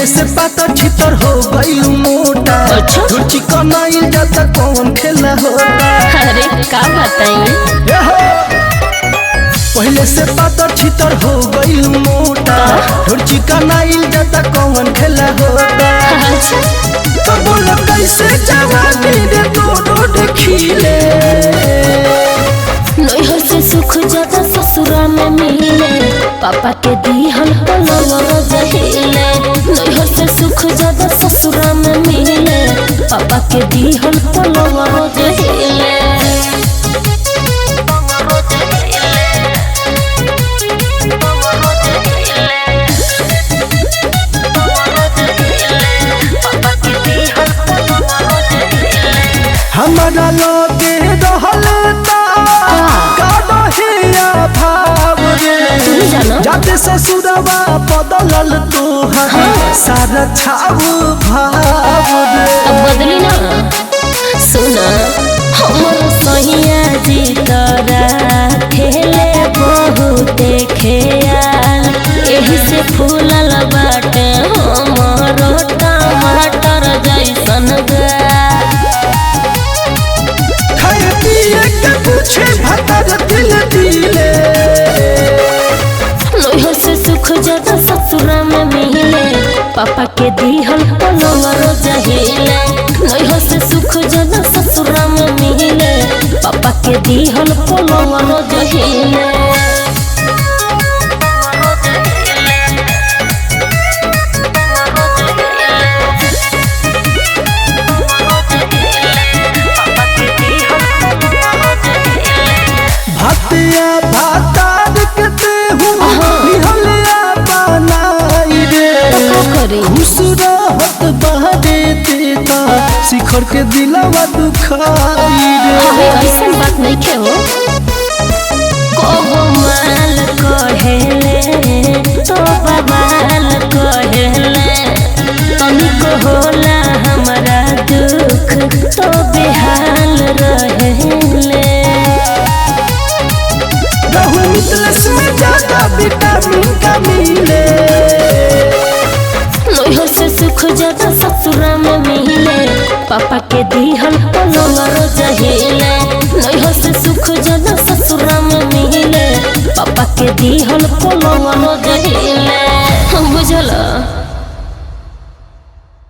पहले से पाता छितर हो गई मोटा। अच्छा चिकन आइल जाता कौन खेला होता। अरे का बताइए पहले से पाता छितर हो गई मोटा। चिकन आइल जाता कौन खेला होता। अच्छा तो बोल कैसे जवानी रे दोनों देखिले। नैहर से सुख ज्यादा ससुरा में मिले, पापा के दिहल पलवा जहिले। नैहर से सुख ज्यादा ससुरा में मिले, पापा के दिहल पलवा जहिले। हमारा लगे रहलता काडहिया भाव रे। जाते ससुरवा बदलल तोहर सारा छाव भाव रे। अब बदली ना सुना हमर सहिया जी तोरा खेले बहुते खेयाल। एही से फूलल बाटे हमरो टमाटर जैसन गाल। खाए पिए के पूछे भतर दिल दिले। नैहर से सुख ज्यादा ससुरा में मिले, पापा के दिहल पलवा जहिले। नैहर से सुख ज्यादा ससुरा में मिले, पापा के दिहल पलवा जहिले। भतिया भातार के देहु निहलिया बनाई रे। खुश रहत बहरे देता शिखर के दिलवा दुखाई रे। ऐसन बात नहीं के हो को माल कहेले तो बवाल कहेले। तनिको होला हमारा दुख तो बेहाल रहेले। राहुल मितलस में ज्यादा विटामिन का मिले। नैहर से सुख ज्यादा ससुरा में मिले, पापा के दिहल पलवा जहिले। नैहर से सुख ज्यादा ससुरा में मिले, पापा के दिहल पलवा जहिले।